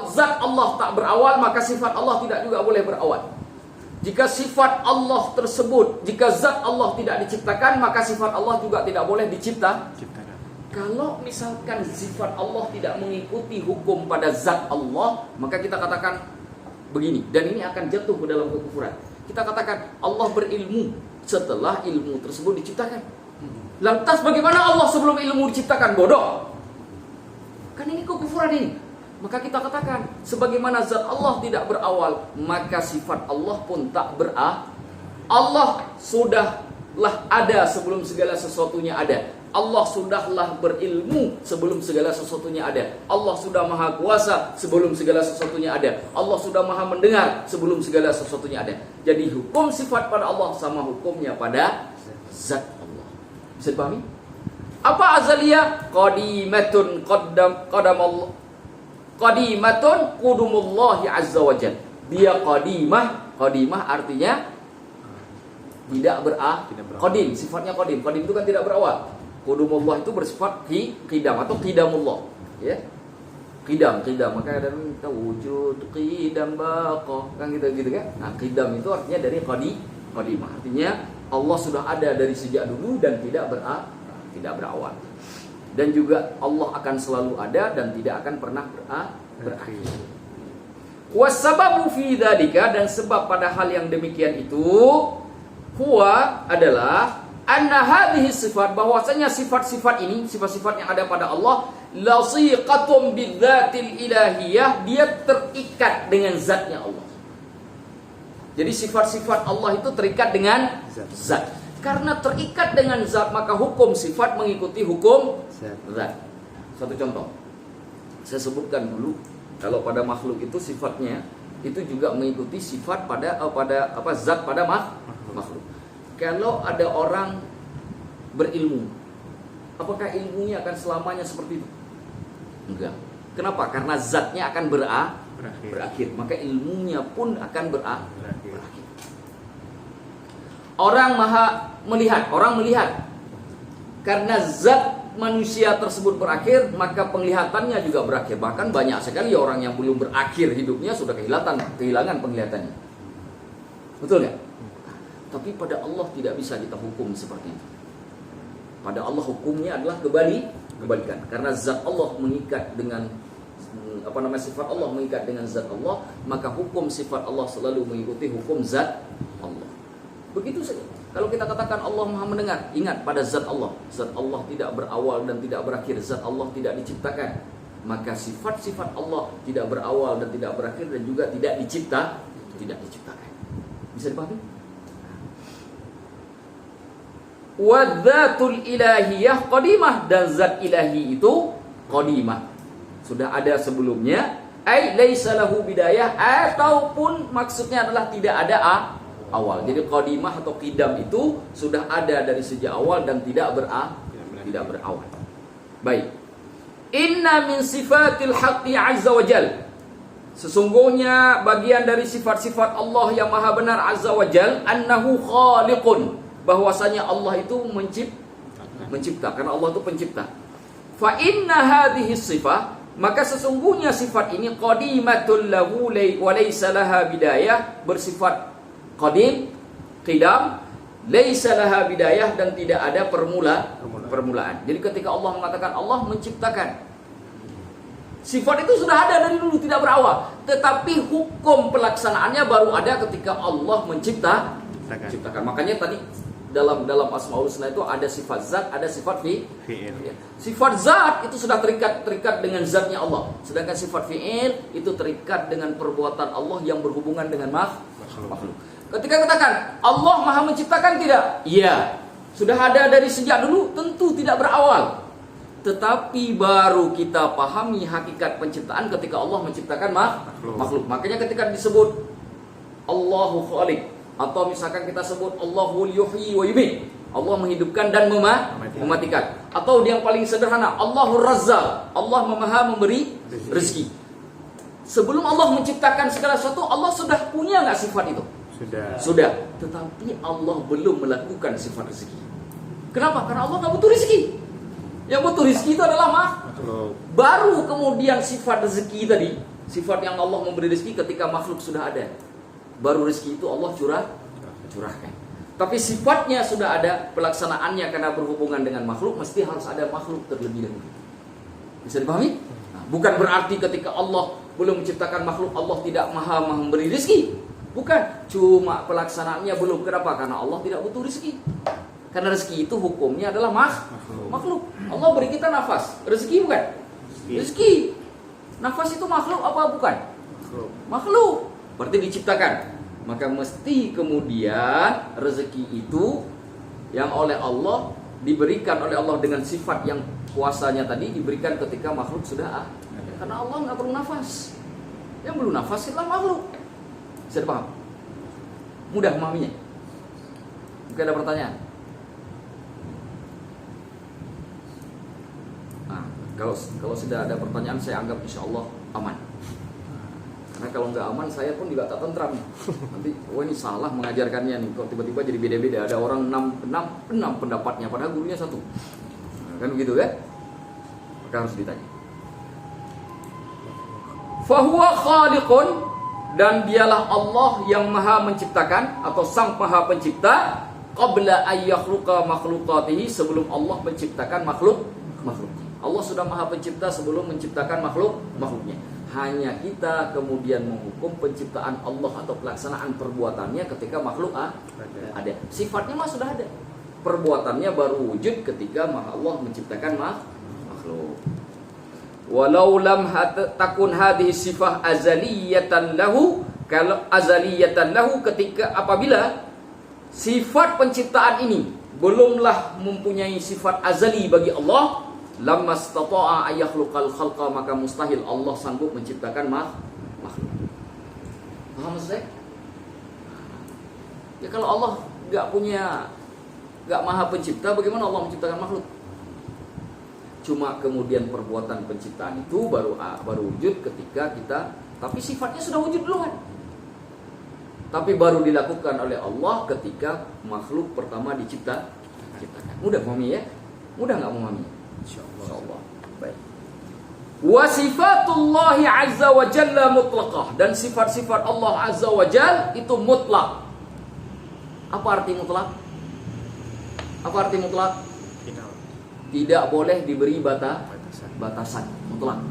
Zat Allah tak berawal, maka sifat Allah tidak juga boleh berawal. Jika sifat Allah tersebut, jika zat Allah tidak diciptakan, maka sifat Allah juga tidak boleh diciptakan. Kalau misalkan sifat Allah tidak mengikuti hukum pada zat Allah, maka kita katakan begini, dan ini akan jatuh ke dalam kekufuran. Kita katakan Allah berilmu setelah ilmu tersebut diciptakan. Lantas bagaimana Allah sebelum ilmu diciptakan? Bodoh. Kan ini kekufuran ini. Maka kita katakan, sebagaimana zat Allah tidak berawal, maka sifat Allah pun tak berawal. Allah sudahlah ada sebelum segala sesuatunya ada. Allah sudahlah berilmu sebelum segala sesuatunya ada. Allah sudah maha kuasa sebelum segala sesuatunya ada. Allah sudah maha mendengar sebelum segala sesuatunya ada. Jadi hukum sifat pada Allah sama hukumnya pada zat Allah. Bisa dipahami? Apa azaliyah? Qadimatun qadimatun qudumullahi azza wa jalla. Dia qadimah. Qadimah artinya tidak berawal. Qadim, sifatnya qadim. Qadim itu kan tidak berawal. Qudumullah itu bersifat qidam atau qidamullah. Ya. Qidam. Maka ada wujud qidam baqa. Kan gitu kan? Nah, qidam itu artinya dari qadimah. Artinya Allah sudah ada dari sejak dulu dan tidak berawal. Dan juga Allah akan selalu ada dan tidak akan pernah berakhir. Wasababu fi dzalika, dan sebab pada hal yang demikian itu huwa adalah anna hadhihi sifat, bahwasanya sifat-sifat ini, sifat-sifat yang ada pada Allah, lasiqatum bidzatil ilahiyah, dia terikat dengan zatnya Allah. Jadi sifat-sifat Allah itu terikat dengan zat. Karena terikat dengan zat, maka hukum sifat mengikuti hukum zat. Satu contoh, saya sebutkan dulu, kalau pada makhluk itu sifatnya itu juga mengikuti sifat pada zat pada makhluk. Kalau ada orang berilmu, apakah ilmunya akan selamanya seperti itu? Enggak. Kenapa? Karena zatnya akan berakhir. Maka ilmunya pun akan berakhir. Orang melihat. Karena zat manusia tersebut berakhir, maka penglihatannya juga berakhir. Bahkan banyak sekali orang yang belum berakhir hidupnya sudah kehilangan penglihatannya. Betul nggak? Tapi pada Allah tidak bisa kita hukum seperti itu. Pada Allah hukumnya adalah kebalikan. Karena zat Allah mengikat dengan sifat Allah mengikat dengan zat Allah, maka hukum sifat Allah selalu mengikuti hukum zat Allah. Begitu saja. Kalau kita katakan Allah Maha mendengar, ingat pada zat Allah. Zat Allah tidak berawal dan tidak berakhir. Zat Allah tidak diciptakan. Maka sifat-sifat Allah tidak berawal dan tidak berakhir dan juga tidak diciptakan. Bisa dipahami? Wadzatul ilahiyah qadimah, dan zat ilahi itu qadimah. Sudah ada sebelumnya. Ai laisa lahu bidayah, ataupun maksudnya adalah tidak ada awal. Jadi qadimah atau qidam itu sudah ada dari sejak awal dan tidak berawal. Baik. Inna min sifatil haqqi azza wa jal. Sesungguhnya bagian dari sifat-sifat Allah yang maha benar azza wa jal, annahu khaliqun, bahwasanya Allah itu mencipta, karena Allah itu pencipta. Fa inna hadhihi sifah, maka sesungguhnya sifat ini qadimatul lahu wa laysa laha bidayah, bersifat qadim, qidam, laisa laha bidayah, dan tidak ada permulaan. Jadi ketika Allah mengatakan Allah menciptakan, sifat itu sudah ada dari dulu, tidak berawal. Tetapi hukum pelaksanaannya baru ada ketika Allah menciptakan. Makanya tadi dalam Asmaul Husna itu ada sifat zat, ada sifat fi'il. Sifat zat itu sudah terikat dengan zatnya Allah. Sedangkan sifat fi'il itu terikat dengan perbuatan Allah yang berhubungan dengan makhluk. Ketika katakan Allah Maha menciptakan, tidak? Iya. Sudah ada dari sejak dulu, tentu tidak berawal. Tetapi baru kita pahami hakikat penciptaan ketika Allah menciptakan makhluk. Makanya ketika disebut Allahu Khaliq, atau misalkan kita sebut Allahu yuhyi wa yumiit, Allah menghidupkan dan mematikan. Atau yang paling sederhana, Allahu Razzaq, Allah Maha memberi rezeki. Sebelum Allah menciptakan segala sesuatu, Allah sudah punya nggak sifat itu? Sudah. Tetapi Allah belum melakukan sifat rezeki. Kenapa? Karena Allah nggak butuh rezeki. Yang butuh rezeki itu adalah makhluk. Baru kemudian sifat rezeki tadi, Sifat yang Allah memberi rezeki ketika makhluk sudah ada. Baru rezeki itu Allah curahkan. Tapi sifatnya sudah ada, pelaksanaannya karena berhubungan dengan makhluk, mesti harus ada makhluk terlebih dahulu. Bisa dipahami? Nah, bukan berarti ketika Allah belum menciptakan makhluk, Allah tidak maha memberi rezeki. Bukan, cuma pelaksanaannya belum. Kenapa? Karena Allah tidak butuh rezeki. Karena rezeki itu hukumnya adalah makhluk. Allah beri kita nafas. Rezeki bukan? Rezeki. Nafas itu makhluk apa bukan? Makhluk. Berarti diciptakan. Maka mesti kemudian rezeki itu yang oleh Allah diberikan oleh Allah dengan sifat yang kuasanya tadi diberikan ketika makhluk sudah ada. Karena Allah nggak perlu nafas. Yang perlu nafas adalah makhluk. Bisa dipaham? Mudah memahaminya? Mungkin ada pertanyaan? Nah, kalau sudah ada pertanyaan, saya anggap insya Allah aman. Karena kalau nggak aman, saya pun juga tak tentram. Nanti, ini salah mengajarkannya nih. Kok tiba-tiba jadi beda-beda. Ada orang 6 pendapatnya, padahal gurunya 1. Nah, kan begitu kan? Maka harus ditanya. Fahuwa khaliqun, dan dialah Allah yang maha menciptakan atau sang maha pencipta, qabla ayyakhluqa makhluqatihi, sebelum Allah menciptakan makhluknya. Allah sudah maha pencipta sebelum menciptakan makhluknya. Hanya kita kemudian menghukum penciptaan Allah atau pelaksanaan perbuatannya ketika makhluk ada. Sifatnya mah sudah ada. Perbuatannya baru wujud ketika Allah menciptakan makhluk. Walau lam takun hadhihi sifah azaliyatan lahu, kalau azaliyatan lahu, ketika apabila sifat penciptaan ini belumlah mempunyai sifat azali bagi Allah, lamma istata'a ayakhluqal khalqa, maka mustahil Allah sanggup menciptakan makhluk. Paham maksud saya? Ya kalau Allah enggak maha pencipta, bagaimana Allah menciptakan makhluk? Cuma kemudian perbuatan penciptaan itu baru wujud ketika kita, tapi sifatnya sudah wujud duluan. Tapi baru dilakukan oleh Allah ketika makhluk pertama diciptakan. Mudah memahami ya? Mudah enggak memahami? Insyaallah. Baik. Wa sifatullahi azza wa jalla mutlaqah, dan sifat-sifat Allah azza wa jalla itu mutlak. Apa arti mutlak? Apa arti mutlak? Tidak boleh diberi batasan mutlak.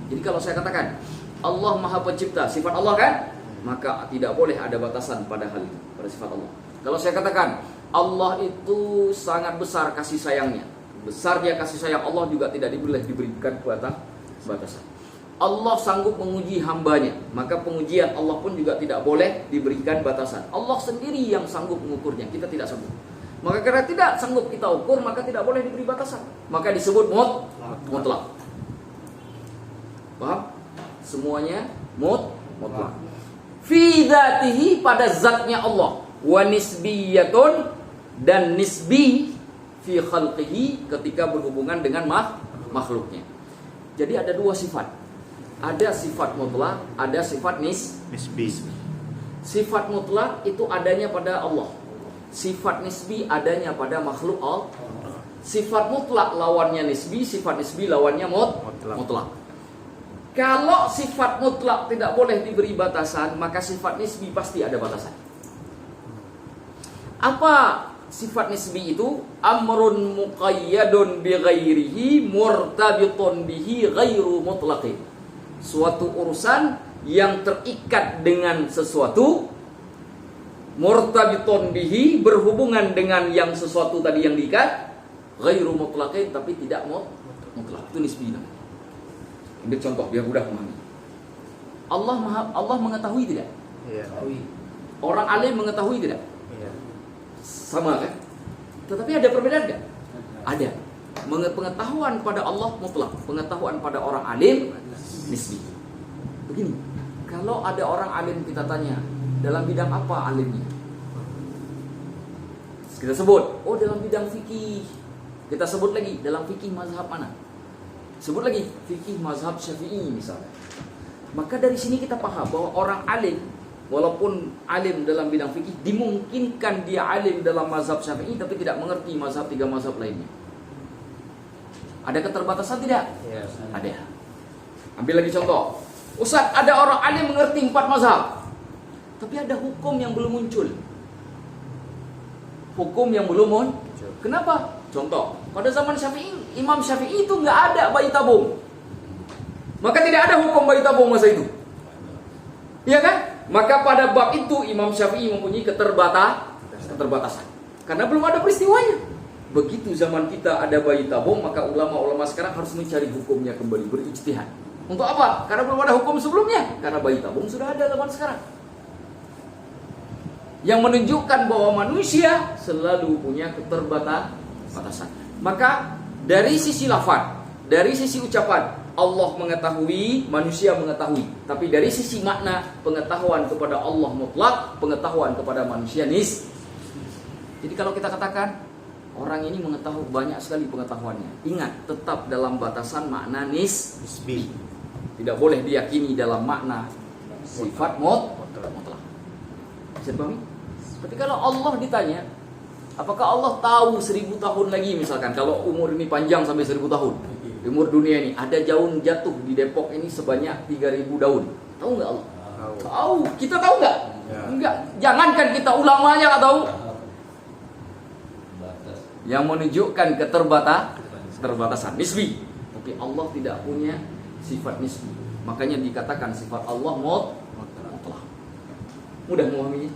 Jadi kalau saya katakan Allah maha pencipta, sifat Allah kan, maka tidak boleh ada batasan pada hal itu, pada sifat Allah. Kalau saya katakan Allah itu sangat besar kasih sayangnya, besar dia kasih sayang Allah juga tidak boleh diberikan batasan. Allah sanggup menguji hambanya, maka pengujian Allah pun juga tidak boleh diberikan batasan. Allah sendiri yang sanggup mengukurnya, kita tidak sanggup. Maka karena tidak sanggup kita ukur, maka tidak boleh diberi batasan. Maka disebut mutlak. Paham? Semuanya mutlak. Fi dzatihi, pada zatnya Allah. Wa nisbiyatun, dan nisbi fi khalqihi, ketika berhubungan dengan makhluknya. Jadi ada 2 sifat. Ada sifat mutlak, ada sifat nisbi. Sifat mutlak itu adanya pada Allah. Sifat nisbi adanya pada makhluk Allah. Sifat mutlak lawannya nisbi, sifat nisbi lawannya mutlak. Kalau sifat mutlak tidak boleh diberi batasan, maka sifat nisbi pasti ada batasan. Apa sifat nisbi itu? Amrun muqayyadun bi ghairihi murtabitun bihi ghairu mutlaqin. Suatu urusan yang terikat dengan sesuatu, murtabitun bihi, berhubungan dengan yang sesuatu tadi yang diikat, ghairu mutlaqin, tapi tidak mutlak. Itu nisbi. Ambil contoh biar mudah memahami. Allah mengetahui tidak? Iya. Orang alim mengetahui tidak? Iya. Sama kan? Tetapi ada perbedaan enggak? Ada. Pengetahuan pada Allah mutlak, pengetahuan pada orang alim nisbi. Begini, kalau ada orang alim kita tanya, dalam bidang apa alimnya? Kita sebut, oh dalam bidang fikih. Kita sebut lagi, dalam fikih mazhab mana? Sebut lagi, fikih mazhab Syafi'i misalnya. Maka dari sini kita paham bahwa orang alim, walaupun alim dalam bidang fikih, dimungkinkan dia alim dalam mazhab Syafi'i tapi tidak mengerti mazhab 3 mazhab lainnya. Ada keterbatasan tidak? Yes. Ada. Ambil lagi contoh. Ustaz, ada orang alim mengerti 4 mazhab, tapi ada hukum yang belum muncul. Hukum yang belum muncul. Kenapa? Contoh, pada zaman Syafi'i, Imam Syafi'i itu nggak ada bayi tabung. Maka tidak ada hukum bayi tabung masa itu. Iya kan? Maka pada bab itu Imam Syafi'i mempunyai keterbatasan. Karena belum ada peristiwanya. Begitu zaman kita ada bayi tabung, maka ulama-ulama sekarang harus mencari hukumnya kembali, berijtihad. Untuk apa? Karena belum ada hukum sebelumnya. Karena bayi tabung sudah ada zaman sekarang. Yang menunjukkan bahwa manusia selalu punya keterbatasan. Maka dari sisi lafaz, dari sisi ucapan, Allah mengetahui, manusia mengetahui. Tapi dari sisi makna, pengetahuan kepada Allah mutlak, pengetahuan kepada manusia nis. Jadi kalau kita katakan orang ini mengetahui banyak sekali pengetahuannya, ingat tetap dalam batasan makna nisbi. Tidak boleh diyakini dalam makna sifat mutlak. Bisa dipahami? Seperti kalau Allah ditanya, apakah Allah tahu 1000 tahun lagi misalkan, kalau umur ini panjang sampai 1000 tahun. Umur dunia ini ada daun jatuh di Depok ini sebanyak 3000 daun. Tahu nggak Allah? Tahu. Kita tahu nggak? Enggak. Jangankan kita, ulamanya nggak tahu. Yang menunjukkan keterbatasan nisbi. Tapi Allah tidak punya sifat nisbi. Makanya dikatakan sifat Allah mutlak. Mudah memahaminya?